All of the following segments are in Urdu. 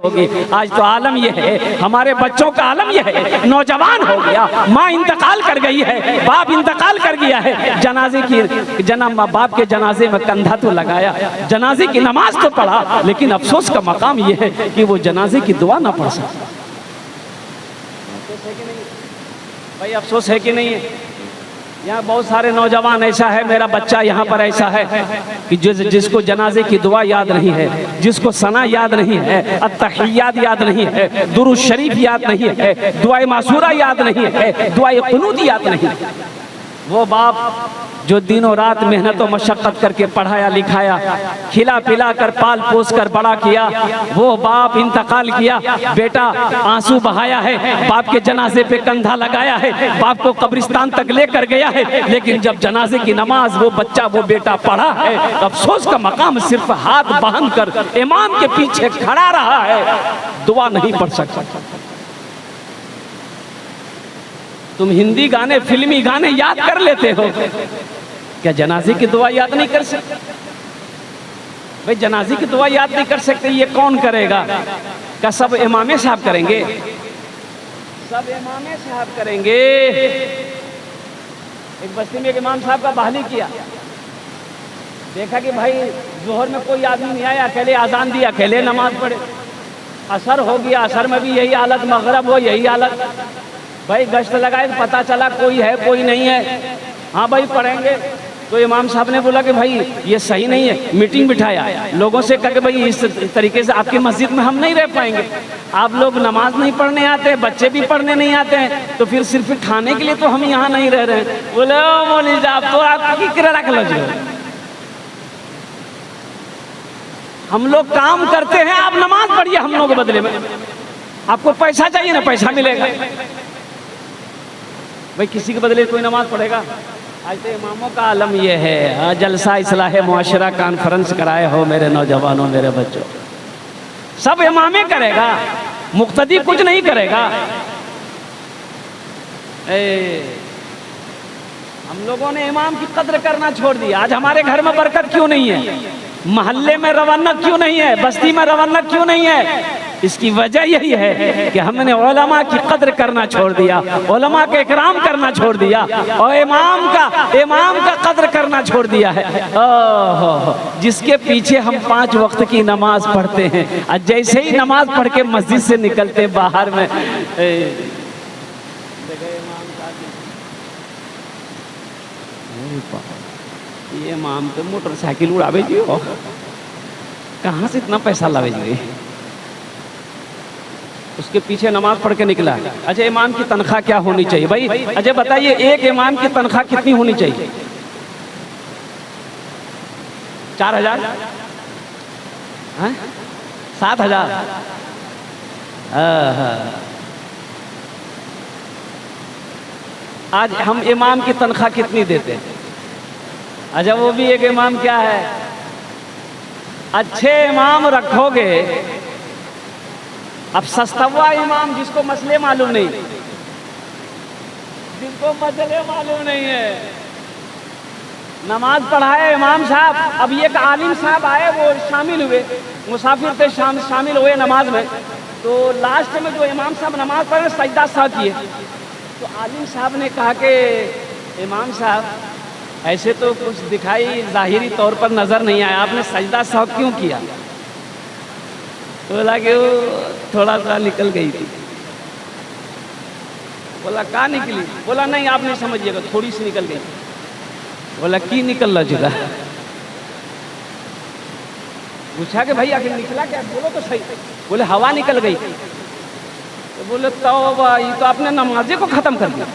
ہوگی. آج تو عالم یہ ہے, ہمارے بچوں کا عالم یہ ہے, نوجوان ہو گیا, ماں انتقال کر گئی ہے, باپ انتقال کر گیا ہے, جنازے کی باپ کے جنازے میں کندھا تو لگایا, جنازے کی نماز تو پڑھا, لیکن افسوس کا مقام یہ ہے کہ وہ جنازے کی دعا نہ پڑھ سکتا. بھائی افسوس ہے کہ نہیں ہے؟ یہاں بہت سارے نوجوان ایسا ہے, میرا بچہ یہاں پر ایسا ہے کہ جس کو جنازے کی دعا یاد نہیں ہے, جس کو ثنا یاد نہیں ہے, التحیات یاد نہیں ہے, درود شریف یاد نہیں ہے, دعائے معصورہ یاد نہیں ہے, دعائے قنوت یاد نہیں ہے. وہ باپ جو دن و رات محنت و مشقت کر کے پڑھایا لکھایا, کھلا پلا کر پال پوس کر بڑا کیا, وہ باپ انتقال کیا, بیٹا آنسو بہایا ہے, باپ کے جنازے پہ کندھا لگایا ہے, باپ کو قبرستان تک لے کر گیا ہے, لیکن جب جنازے کی نماز وہ بچہ وہ بیٹا پڑھا ہے, افسوس کا مقام صرف ہاتھ باندھ کر امام کے پیچھے کھڑا رہا ہے, دعا نہیں پڑھ سکتا. تم ہندی گانے فلمی گانے یاد کر لیتے ہو, کیا جنازے کی دعا یاد نہیں کر سکتے؟ بھئی جنازے کی دعا یاد نہیں کر سکتے, یہ کون کرے گا؟ کیا سب امام صاحب کریں گے؟ سب امام صاحب کریں گے. ایک بستی میں ایک امام صاحب کا بحالی کیا, دیکھا کہ بھائی ظہر میں کوئی آدمی نہیں آیا, اکیلے اذان دیا, اکیلے نماز پڑھے. عصر ہو گیا, عصر میں بھی یہی حالت, مغرب ہو یہی حالت. بھائی گشت لگائے, پتہ چلا کوئی ہے کوئی نہیں ہے, ہاں بھائی پڑھیں گے. تو امام صاحب نے بولا کہ بھائی یہ صحیح نہیں ہے, میٹنگ بٹھایا, لوگوں سے کہا کہ بھائی اس طریقے سے آپ کی مسجد میں ہم نہیں رہ پائیں گے, آپ لوگ نماز نہیں پڑھنے آتے, بچے بھی پڑھنے نہیں آتے ہیں, تو پھر صرف کھانے کے لیے تو ہم یہاں نہیں رہ رہے ہیں. بولے او مولوی صاحب تو آپ کی کرا رکھ لو جو, ہم لوگ کام کرتے ہیں, آپ نماز پڑھیے ہم لوگ کے بدلے میں, آپ کو پیسہ چاہیے نا, پیسہ ملے گا. بھئی کسی کے بدلے کوئی نماز پڑھے گا؟ آج تو اماموں کا عالم یہ ہے. جلسہ اصلاح معاشرہ کانفرنس کرائے ہو میرے نوجوانوں, میرے بچوں, سب امامیں کرے گا, مقتدی کچھ نہیں کرے گا. ہم لوگوں نے امام کی قدر کرنا چھوڑ دیا. آج ہمارے گھر میں برکت کیوں نہیں ہے, محلے میں رونق کیوں نہیں ہے, بستی میں رونق کیوں نہیں ہے؟ اس کی وجہ یہی ہے کہ ہم نے علماء کی قدر کرنا چھوڑ دیا, علماء کا اکرام کرنا چھوڑ دیا, اور امام کا قدر کرنا چھوڑ دیا ہے. جس کے پیچھے ہم 5 وقت کی نماز پڑھتے ہیں, جیسے ہی نماز پڑھ کے مسجد سے نکلتے باہر میں, یہ امام تو موٹر سائیکل اڑا بھیجی ہو, کہاں سے اتنا پیسہ لا بھیجی؟ اس کے پیچھے نماز پڑھ کے نکلا. اچھا امام کی تنخواہ کیا ہونی چاہیے بھائی؟ اچھا بتائیے ایک امام کی تنخواہ کتنی ہونی چاہیے؟ 4,000 7,000. آج ہم امام کی تنخواہ کتنی دیتے ہیں؟ اچھا وہ بھی ایک امام کیا ہے, اچھے امام رکھو گے. اب سستوا امام جس کو مسئلے معلوم نہیں, جس کو مسئلے معلوم نہیں ہے, نماز پڑھائے امام صاحب. اب ایک عالم صاحب آئے, وہ شامل ہوئے, مسافر تھے, شامل ہوئے نماز میں. تو لاسٹ میں جو امام صاحب نماز پڑھے سجدہ سہو کیے, تو عالم صاحب نے کہا کہ امام صاحب ایسے تو کچھ دکھائی ظاہری طور پر نظر نہیں آیا, آپ نے سجدہ سہو کیوں کیا؟ بولا کہ وہ تھوڑا سا نکل گئی تھی. بولا کہاں نکلی؟ بولا نہیں آپ نہیں سمجھیے گا, تھوڑی سی نکل گئی. بولا کی نکل رہا جگہ؟ پوچھا کہ بھائی آخر نکلا کیا, بولو تو صحیح. بولے ہوا نکل گئی. تو بولے توبہ, یہ تو آپ نے نمازے کو ختم کر دیا.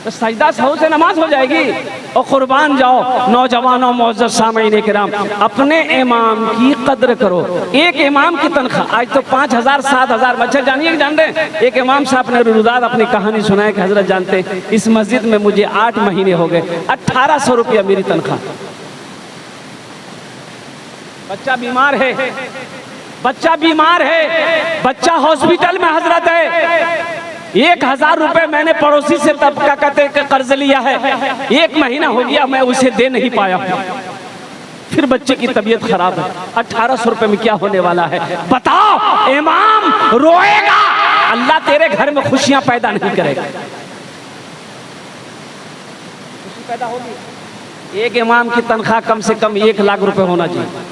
تو سجدہ سہو سے نماز ہو جائے گی؟ اور قربان جاؤ نوجوانوں معزز سامعین کرام, اپنے امام کی قدر کرو. ایک امام کی تنخواہ آج تو 5,000 7,000. بچہ جانیے کہ جان رہے, ایک امام صاحب نے روزاد اپنی کہانی سنائے کہ حضرت جانتے اس مسجد میں مجھے 8 مہینے ہو گئے, 1,800 روپیہ میری تنخواہ. بچہ بیمار ہے, بچہ ہاسپٹل میں حضرت ہے, 1,000 روپے میں نے پڑوسی سے طبقہ کہتے کہ قرض لیا ہے, 1 مہینہ ہو گیا میں اسے دے نہیں پایا. پھر بچے کی طبیعت خراب ہے, 1,800 روپے میں کیا ہونے والا ہے؟ بتاؤ امام روئے گا اللہ تیرے گھر میں خوشیاں پیدا نہیں کرے گا. خوشی پیدا ہوگی. ایک امام کی تنخواہ کم سے کم 1 لاکھ روپے ہونا چاہیے.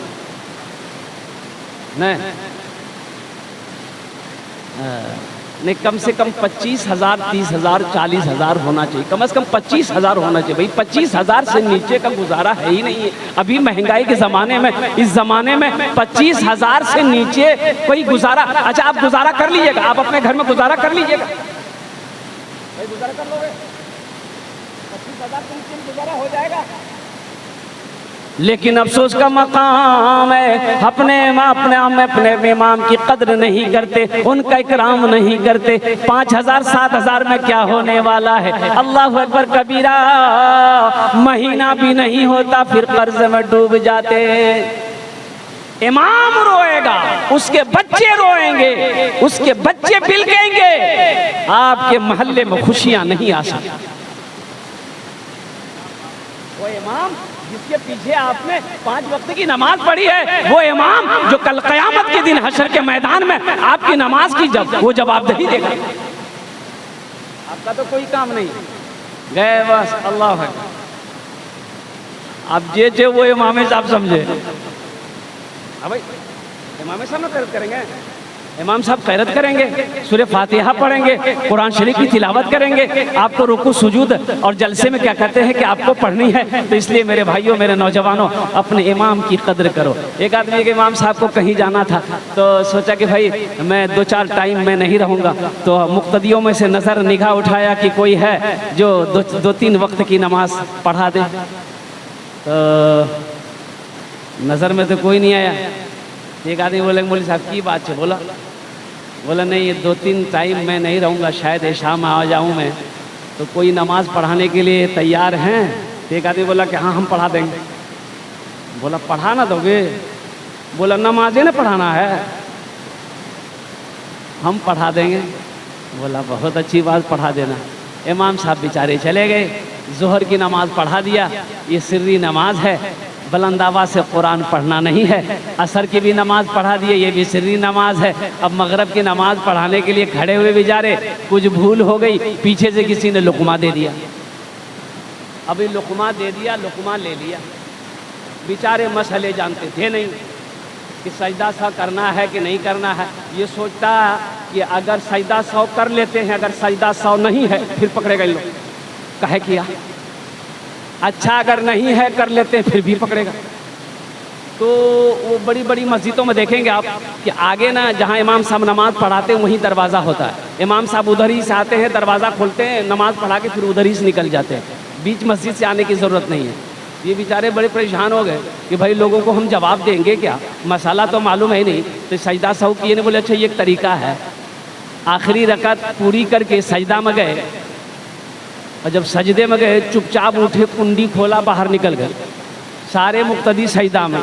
نہیں کم سے کم 25,000 30,000 40,000 ہونا چاہیے. کم از کم 25,000 ہونا چاہیے. بھائی 25,000 سے نیچے کا گزارا ہے ہی نہیں ہے. ابھی مہنگائی کے زمانے میں, اس زمانے میں 25,000 سے نیچے کوئی گزارا. اچھا آپ گزارا کر لیجئے گا, آپ اپنے گھر میں گزارا کر لیجئے گا, بھائی گزارا کر لو گے 25,000 سے نیچے گزارا ہو جائے گا. لیکن افسوس کا مقام ہے, اپنے امام کی قدر نہیں کرتے, ان کا اکرام نہیں کرتے. 5,000 7,000 میں کیا ہونے والا ہے؟ اللہ اکبر کبیرہ. مہینہ بھی نہیں ہوتا پھر قرض میں ڈوب جاتے. امام روئے گا, اس کے بچے روئیں گے, اس کے بچے بلکیں گے. آپ کے محلے میں خوشیاں نہیں آ سکتی. وہ امام جس کے پیچھے آپ نے 5 وقت کی نماز پڑھی ہے, وہ امام جو کل قیامت کے دن حشر کے میدان میں آپ کی نماز کی وہ جواب دہی دے گا. آپ کا تو کوئی کام نہیں گئے بس اللہ ہے. آپ جے وہ امام صاحب سمجھے. بھائی امام صاحب نہ خیرت کریں گے, امام صاحب خیرت کریں گے, سورہ فاتحہ پڑھیں گے, قرآن شریف کی تلاوت کریں گے. آپ کو رکوع سجود اور جلسے میں کیا کہتے ہیں کہ آپ کو پڑھنی ہے. تو اس لیے میرے بھائیوں, میرے نوجوانوں, اپنے امام کی قدر کرو. ایک آدمی کے امام صاحب کو کہیں جانا تھا تو سوچا کہ بھائی میں 2-4 ٹائم میں نہیں رہوں گا, تو مقتدیوں میں سے نظر نگاہ اٹھایا کہ کوئی ہے جو 2-3 وقت کی نماز پڑھا دے. تو نظر میں تو کوئی نہیں آیا. ایک آدمی بولے مولوی صاحب کی بات ہے؟ بولا نہیں یہ 2-3 ٹائم میں نہیں رہوں گا, شاید عشاء میں آ جاؤں میں, تو کوئی نماز پڑھانے کے لیے تیار ہیں؟ ایک آدمی بولا کہ ہاں ہم پڑھا دیں گے. بولا پڑھانا دو گے؟ بولا نمازیں نہ پڑھانا ہے, ہم پڑھا دیں گے. بولا بہت اچھی بات, پڑھا دینا. امام صاحب بیچارے چلے گئے, ظہر کی نماز پڑھا دیا. یہ سری نماز ہے, بلند آواز سے قرآن پڑھنا نہیں ہے. عصر کی بھی نماز پڑھا دیے, یہ بھی سری نماز ہے. اب مغرب کی نماز پڑھانے کے لیے کھڑے ہوئے بیچارے, کچھ بھول ہو گئی, پیچھے سے کسی نے لقمہ دے دیا. ابھی لقمہ دے دیا, لقمہ لے لیا. بیچارے مسئلے جانتے تھے نہیں کہ سجدہ سو کرنا ہے کہ نہیں کرنا ہے. یہ سوچتا کہ اگر سجدہ سو کر لیتے ہیں, اگر سجدہ سو نہیں ہے پھر پکڑے گئے لوگ. کہے کیا اچھا اگر نہیں ہے کر لیتے ہیں پھر بھی پکڑے گا. تو وہ بڑی بڑی مسجدوں میں دیکھیں گے آپ کہ آگے نا جہاں امام صاحب نماز پڑھاتے ہیں وہیں دروازہ ہوتا ہے. امام صاحب ادھر ہی سے آتے ہیں, دروازہ کھولتے ہیں, نماز پڑھا کے پھر ادھر ہی سے نکل جاتے ہیں. بیچ مسجد سے آنے کی ضرورت نہیں ہے. یہ بیچارے بڑے پریشان ہو گئے کہ بھائی لوگوں کو ہم جواب دیں گے کیا, مسئلہ تو معلوم ہے نہیں. تو سجدہ سہو کیے نے, بولے اچھا یہ ایک طریقہ ہے. آخری رکعت پوری کر کے سجدہ میں گئے, اور جب سجدے میں گئے چپ چاپ اٹھے, کنڈی کھولا, باہر نکل گئے. سارے مقتدی سجدہ میں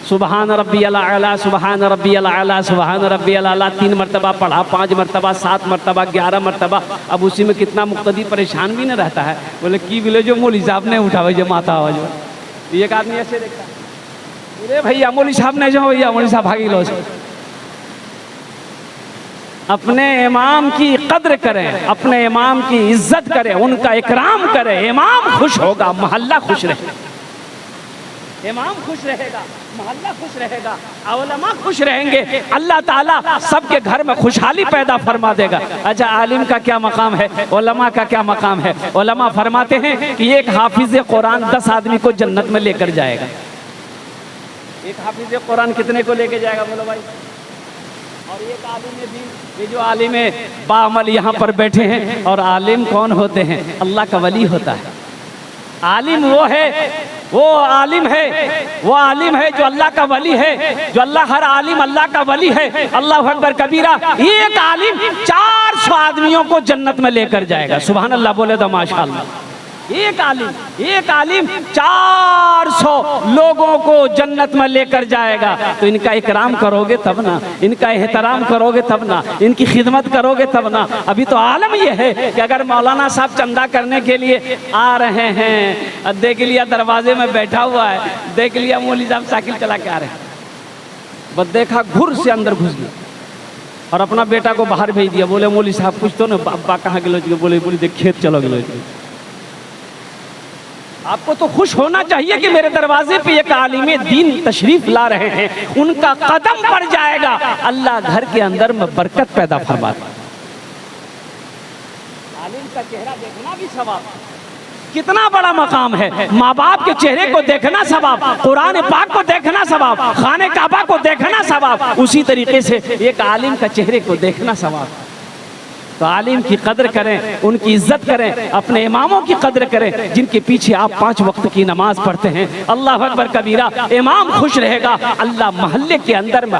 سبحان ربی الاعلیٰ, سبحان ربی الاعلیٰ, سبحان ربی الاعلیٰ 3 مرتبہ پڑھا, 5 مرتبہ, 7 مرتبہ, 11 مرتبہ. اب اسی میں کتنا مقتدی پریشان بھی نہ رہتا ہے. بولے کی بولے جو مولوی صاحب نے اٹھا جو ماتا ہوا جو. ایک آدمی ایسے دیکھتا ہے, ارے بھیا مولوی صاحب نے جو بھیا مولوی صاحب بھاگی لو. اپنے امام کی قدر کریں, اپنے امام کی عزت کریں, ان کا اکرام کریں. امام خوش ہوگا, محلہ خوش رہے گا. امام خوش رہے گا, محلہ خوش رہے گا, علماء خوش رہیں گے, اللہ تعالیٰ سب کے گھر میں خوشحالی پیدا فرما دے گا. اچھا عالم کا کیا مقام ہے, علماء کا کیا مقام ہے؟ علماء فرماتے ہیں کہ ایک حافظ قرآن 10 آدمی کو جنت میں لے کر جائے گا. ایک حافظ قرآن کتنے کو لے کے جائے گا بولو بھائی؟ اور ایک عالم دین, یہ جو عالم باعمل یہاں پر بیٹھے ہیں, اور عالم کون ہوتے ہیں؟ اللہ کا ولی ہوتا ہے. عالم وہ ہے, وہ عالم ہے, وہ عالم ہے جو اللہ کا ولی ہے, جو اللہ, ہر عالم اللہ کا ولی ہے. اللہ اکبر کبیرہ. ایک عالم 400 آدمیوں کو جنت میں لے کر جائے گا. سبحان اللہ بولے تو ماشاءاللہ. ایک عالم 400 لوگوں کو جنت میں لے کر جائے گا. تو ان کا اکرام کرو گے تب نا, ان کا احترام کرو گے تب نا, ان کی خدمت کرو گے تب نا. ابھی تو عالم یہ ہے کہ اگر مولانا صاحب چندہ کرنے کے لیے آ رہے ہیں, دیکھ لیا دروازے میں بیٹھا ہوا ہے, دیکھ لیا مولوی صاحب سائیکل چلا کے آ رہے ہیں, بس دیکھا گھر سے اندر گھس گیا, اور اپنا بیٹا کو باہر بھیج دیا. بولے مولوی صاحب کچھ تو نا, ابا کہاں گلو, بولے دیکھ کھیت چلو گلو. آپ کو تو خوش ہونا چاہیے کہ میرے دروازے پہ ایک عالم دین تشریف لا رہے ہیں, ان کا قدم پڑ جائے گا, اللہ گھر کے اندر میں برکت پیدا فرماتا. عالم کا چہرہ دیکھنا بھی ثواب. کتنا بڑا مقام ہے. ماں باپ کے چہرے کو دیکھنا ثواب, قرآن پاک کو دیکھنا ثواب, خانہ کعبہ کو دیکھنا ثواب, اسی طریقے سے ایک عالم کا چہرے کو دیکھنا ثواب. تو عالم کی قدر کریں, ان کی عزت کریں, اپنے اماموں کی قدر کریں جن کے پیچھے آپ 5 وقت کی نماز پڑھتے ہیں. اللہ اکبر کبیرہ. امام خوش رہے گا, اللہ محلے کے اندر میں